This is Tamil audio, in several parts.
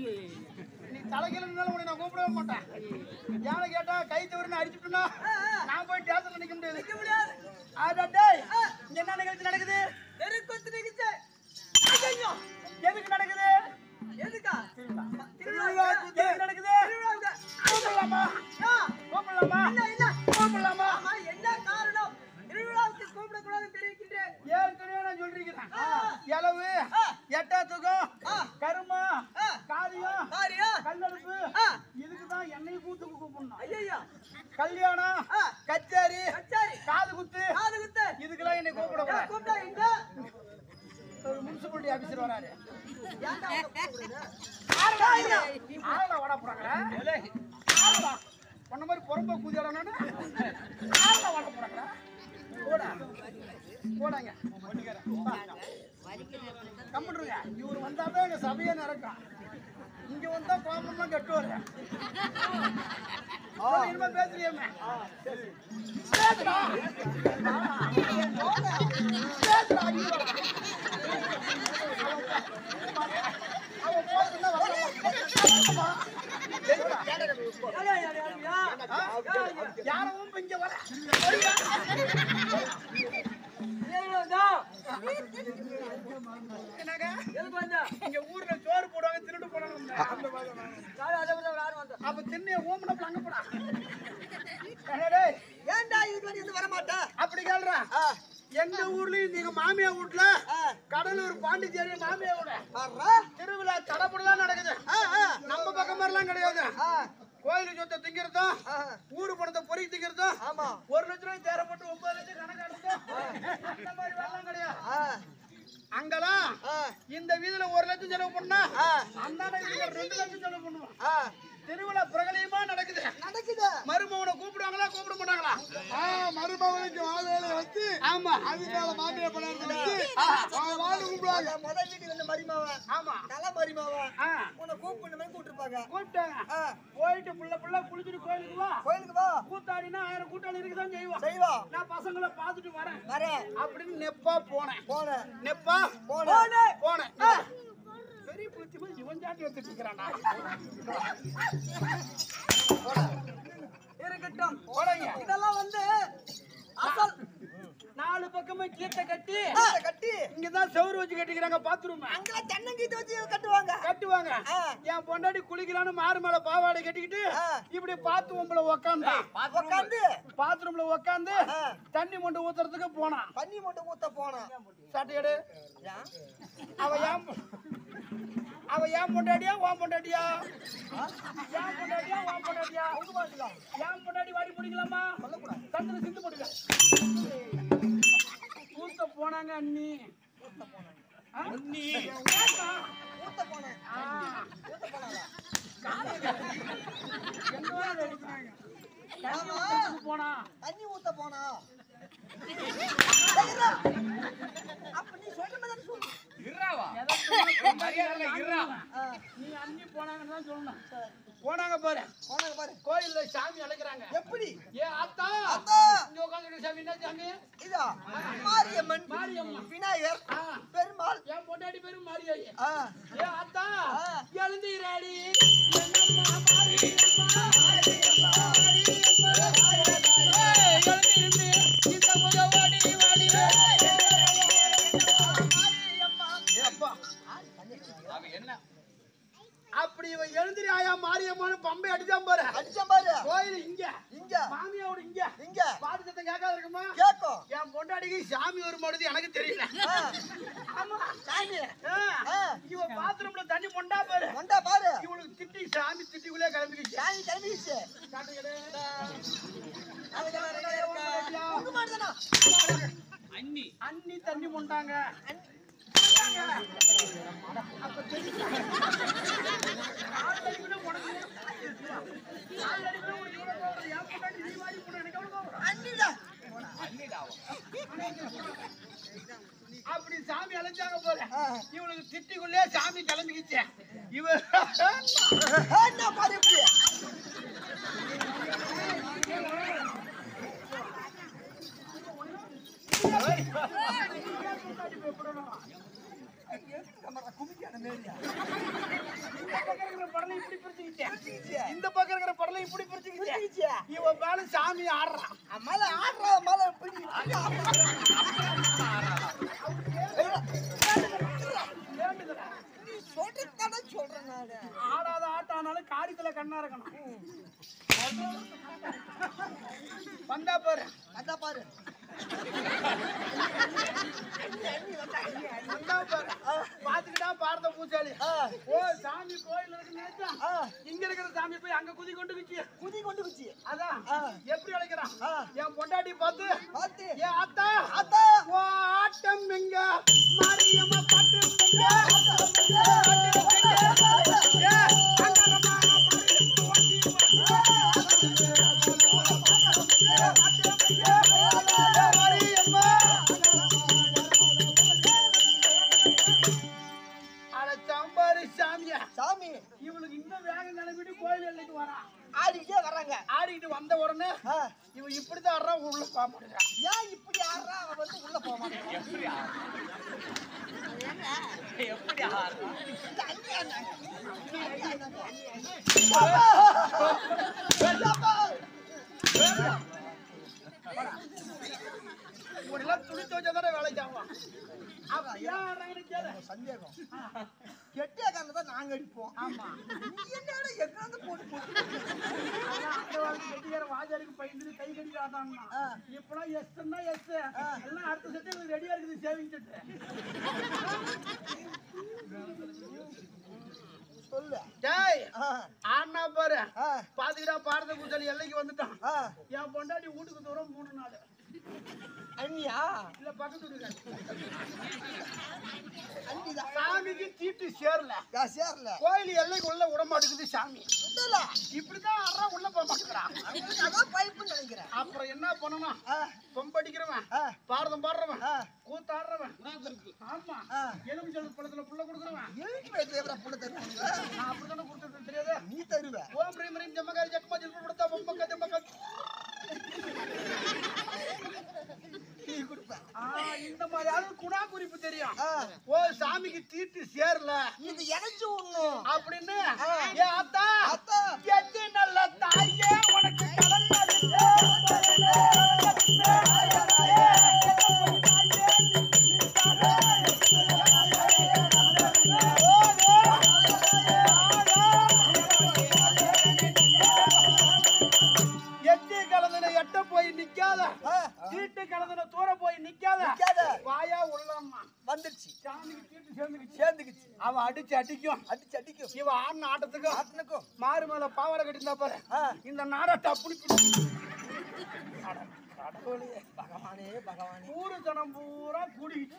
நீ தலைகீழ நின்னாலும் உன்னை நான் கூப்பிடவே மாட்டேன். யானை கேட்டா கை தவறுன்னு அடிச்சுட்டுனா நான் போய் ஸ்டேஷன்ல நிக்க முடியாது. ஆடா டேய், இங்க என்ன நிகழ்ச்சி நடக்குது? தெருக்கூத்து நிகழ்ச்சி. ஐயோ, எதுக்கு நடக்குது? எதுக்கா? திருவிழா எதுக்கு நடக்குது? திருவிழாவுக்கு. கூப்பிடலாமா? கூப்பிடலாமா? என்ன கூப்பிடலாமா? ஆமா, என்ன காரணம்? திருவிழாவுக்கு கூப்பிடக்கூடாதுன்னு தெரிவிக்கின்றேன். ஏற்கனவே நான் சொல்லிருக்கிறேன். இளவு, எட்டா தூக்கம், கருமா, காரியம், கல்லெடுப்பு, இதுக்குதான் என்னைய கூப்பிடணும். ஐயா, கல்யாணம், கச்சேரி, காது குத்து, இதுக்கெல்லாம் என்னை கூப்பிடக்கூடாது. கூப்பிட்டா எங்க? ஒரு முனிசிபாலிட்டி ஆபீசர் வராரு. ஏன்டா அவங்க கூப்பிடுறீங்க? ஆளா வட போறாங்களா? ஆளா உன்ன மாதிரி பொறம்ப கூதியாடா நானு? ஆளா வட போறாங்களா? போடா போடாங்க. கம்ப்யூட்டருங்க இவரு வந்தாதான் எங்க சபையே நடக்கும். இங்க வந்தா கோபம்லாம் கட்டுவாரு. இனிமே பேசுறியாமே? பேசுடா யாரும் இங்க வர இங்க ஊர்ல சோறு போடுவாங்க, திருட்டு போடுவாங்க. அப்ப திண்ணைய ஓமனப்ப அங்க போடா. ஏன்டா இதுக்கு வர மாட்டேன் அப்படி கேள்றா. எங்க ஊர்லயும் நீங்க மாமியா வீட்டுல கடலூர் பாண்டிச்சேரி மாமியா வீட திருவிழா தடப்படலாம் நடக்குது. நம்ம பக்கம் மாதிரிலாம் கிடையாது. கோயிலு சொத்தை திங்கிறதும் ஊரு பணத்தை பொறுக்கி திங்கிறதும் 1 லட்சம் ரூபாய் தேரப்பட்டு 9 லட்சம் கணக்காடுறதும் அந்த மாதிரி வேலைலாம் கிடையாது. அங்கெல்லாம் இந்த வீதியில 1 லட்சம் செலவு பண்ணா அந்தாண்ட வீதியில 2 லட்சம் செலவு பண்ணுவோம். திருவிழா பிரகலியமா நடக்குது. மருமகனை கூப்பிடுவாங்களா கூப்பிட மாட்டாங்களா? மருமகனுக்கு வாழையில வச்சு ஆமா அதுக்காக மாமியா படம் வச்சு வாழை கூப்பிடுவாங்க. முதல் வீட்டுக்கு வந்து மரிமாவன் ஆமா நல்ல மரிமாவன் உன்னை கூப்பிட்டு மாதிரி கூப்பிட்டுருப்பாங்க. கூப்பிட்டாங்க போயிட்டு புள்ள குளிச்சுட்டு கோயிலுக்கு வா கூத்தாடினா 1000 கூட்டாளி இருக்குதான் செய்வோம். நான் பசங்களை பார்த்துட்டு வரேன் அப்படின்னு நெப்பா போனேன். நெப்பா போனேன். பெரிய புளிச்சு போய் இவன் ஜாட்டி வந்துட்டு இருக்கிறானா? இருக்கட்டும். இதெல்லாம் வந்து அசல் 4 பக்கமே கீத்தை கட்டி இங்கதான் செவுரு வச்சு கட்டிக்கிறாங்க. பாத்ரூம் அங்க தென்னங்கீத்து வச்சு கட்டுவாங்க. என் பொண்டாடி குளிக்கலான்னு மாறு மேல பாவாடை கட்டிக்கிட்டு இப்படி பாத்ரூம்ல உக்காந்து பாத்ரூம்ல உக்காந்து தண்ணி மொண்டை ஊத்துறதுக்கு போனான். சட்டையடு அவ ஏன் பொண்டாடியா உன் பொண்டாடியா? ஏன் பொண்டாடி வாடி பிடிக்கலாமா? தந்திர சிந்து போடுங்க. ஊத்த போனாங்க அண்ணி. போனா தண்ணி ஊத்த போனா நீ அண்ணி போனாங்கன்னு தான் சொல்லணும். போனாங்க பாரு கோயில்ல சாமி அழைக்கிறாங்க. எப்படி? ஏ ஆத்தா இங்க உட்கார்ந்து சாமி என்ன சாமி? இதா மாரியம்மன் விநாயகர் பெருமாள். என் பொண்டாடி பேரு மாரியாயி. ஏ ஆத்தா எழுந்திராடி என்னம்மா மாரியம்மா எழுந்திருந்து இந்த முகவாடி வாடி என்ன அப்படி இவன் எழுந்திரி ஆயா மாரியம்மான்னு பம்பை அடிச்சான் பாரு. கோயில் இங்க மாமியாவோட இங்க பாட்டு சத்தம் கேட்காத இருக்குமா? கேட்கும். என் பொண்டாடிக்கு சாமி ஒரு மாடுது எனக்கு தெரியல. ஆமா சாமி இவன் பாத்ரூம்ல தண்ணி மொண்டா பாரு இவனுக்கு திட்டி சாமி திட்டிக்குள்ளே கிளம்பிக்கிச்சு. அண்ணி தண்ணி மொண்டாங்க. அப்படி சாமி அழைச்சாங்க போல இவனுக்கு திட்டிக்குள்ளே சாமி கிளம்பிக்கிச்சு. இவன் குமிக்கான படலை இப்படி பிரிச்சுக்கிச்சு, இந்த பக்கம் இருக்கிற படலை இப்படி பிரிச்சுக்கிச்சு. இவன் மேல சாமி ஆடுறான். மேல ஆடுறா மேல பிடி நீ சொல்றதானே சொல்றேன் நானு. ஆடாத ஆட்டானாலும் காரியத்துல கண்ணா இருக்கணும். வந்தா பாரு அத பாரு வந்தா பாரு பாத்துக்கிட்டா பாரத பூசாலி. ஓ சாமி கோயில் இருக்குன்னு இங்க இருக்கிற சாமி போய் அங்க குதி கொண்டு குச்சி. அதான் எப்படி அழைக்கிறான் என் பொண்டாட்டி பார்த்து என் ஆத்தா ஓ ஆட்டம் எங்க மாரியம்மா பாட்டு சாமி இவளுக்கு இன்னும் வேகம் கிளம்பிட்டு கோயில் எல்லைக்கு வரான். ஆடிட்டே வர்றாங்க. ஆடிட்டு வந்த உடனே இவன் இப்படிதான் ஆடுறான், உள்ள போக மாட்டேங்கிறான். ஏன் இப்படி ஆடுறா? அவன் வந்து உள்ள போக மாட்டான். எப்படி உடலாம் துணி துவைச்சாதானே வேலைக்கு ஆகலாம். அப்படியா ஆடுறாங்கன்னு கேளு. சந்தேகம் கெட்டியா தான் நாங்க அடிப்போம். ஆமா நீ என்னடா எக்காந்து போட்டு வாஜாருக்கு பையன் கை கட்டி ஆட்டாங்கன்னா இப்பெல்லாம் எஸ்ன்னா எஸ் எல்லாம் அடுத்த செட்டு ரெடியா இருக்குது சேவிங் செட்டு. சொல்லு. டேய் ஆனா பாரு பாத்துக்கிட்டா பாரத பூசாலி எல்லைக்கு வந்துட்டான். என் பொண்டாட்டி வீட்டுக்கு தூரம் 3 நாள். அண்ணியா இல்ல பக்கத்து வீட்டுக்காரி. சாமிக்கு தீட்டு சேரல. சேரல. கோயில் எல்லைக்கு உள்ள விட மாட்டேங்குது சாமி. இப்படிதான் ஆடுறா, உள்ள போக மாட்டேங்கிறான். அதான் பைப்புன்னு நினைக்கிறேன். அப்புறம் என்ன பண்ணணும்? பொம்படிக்கிறவன், பாரதம் பாடுறவன், கூத்தாடுறவன், ஆமா எலுமிச்சை பழத்துல புள்ள கொடுக்குறவன். நான் அப்படித்தானே கொடுத்துட்டு தெரியாது. நீ தருவ. ஓம் ரீம் ரீம் ஜம்மகாரி ஜக்கமா ஜல்பு கொடுத்தா பொம்பக்க ஜம்மக்க இந்த மாதிரி ஆளு குணா குறிப்பு தெரியும். ஓ சாமிக்கு தீட்டு சேரல, இது எனக்கு ஒண்ணும் அப்படின்னு ஏ ஆத்தா எது நல்ல தாயே உனக்கு எட்டி கலந்தன எட்ட போய் நிக்காத, தீட்டு கலந்தன தூர போய் நிக்காத. வாயா உள்ளம்மா வந்துருச்சு. சாமிக்கு தீட்டு சேர்ந்துக்குச்சு. அவ அடிச்சு அடிக்கும். இவ ஆடின ஆட்டத்துக்கும் மாறு மேல பாவாடை கட்டிருந்தா பாரு, இந்த நாடத்தை அப்படி பகவானே பகவானே. ஊரு ஜனம் பூரா கூடிக்கிட்டு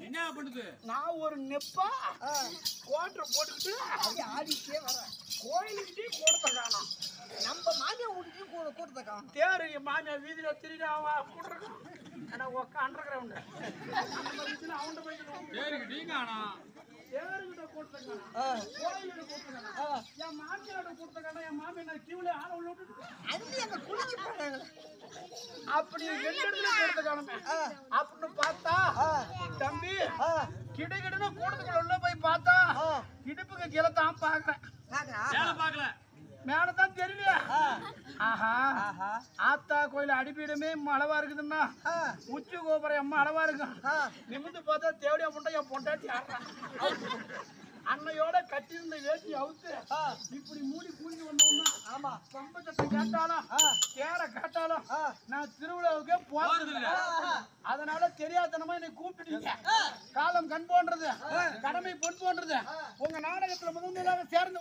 என்ன பண்ணுது? நான் ஒரு நெப்பா கோட்டை போட்டுக்கிட்டு ஆடிட்டே வர கோயிலுக்கிட்டே கூட்டத்தை காணும். நம்ம மாமியா வீட்டுக்கு கூட்டத்தை காணும். தேரு என் மாமியா வீதியில திருடி அவன் கூட்டிருக்கான். ஆனா உக்கா அண்டர் கிரவுண்ட் அவன் போய் நீங்க ஆனா தேருகிட்ட கூட்டத்தை காணும், கோயிலுக்கு கூட்டத்தை காணும். என் மாமியாரோட கூட்டத்தை காணும். என் மாமியா கியூல ஆள உள்ள விட்டுட்டு அண்ணி அங்க குளிச்சு போனாங்க. அப்படி 2 இடத்துல கூட்டத்தை காணுமே அப்படின்னு பார்த்தா தம்பி கிடகிடன்னு கூட்டத்துக்குள்ள உள்ள போய் பார்த்தா இடுப்புக்கு கீழே தான் பாக்குறேன். பாக்கல மேலதான் தெரியலையா? ஆஹா ஆத்தா கோயில் அடிப்பீடமே அளவா இருக்குதுன்னா உச்சி கோபுரம் எம்மா அளவா இருக்கும். நிமிந்து பார்த்தா தேவடியா பொண்டா என் பொண்டாட்டி ஆடுறான். அன்னையோட கட்டியிருந்த வேட்டி அவுத்து இப்படி மூடி கூஞ்சி வந்தோம்னா ஆமா சம்பச்சத்தை கேட்டாலும் தேர கேட்டாலும் நான் திருவிழாவுக்கே போறது. அதனால தெரியாதனமா என்னை கூப்பிட்டுட்டீங்க. காலம் கண் போன்றது, கடமை பொன் போன்றது. உங்க நாடகத்துல முதலாக சேர்ந்து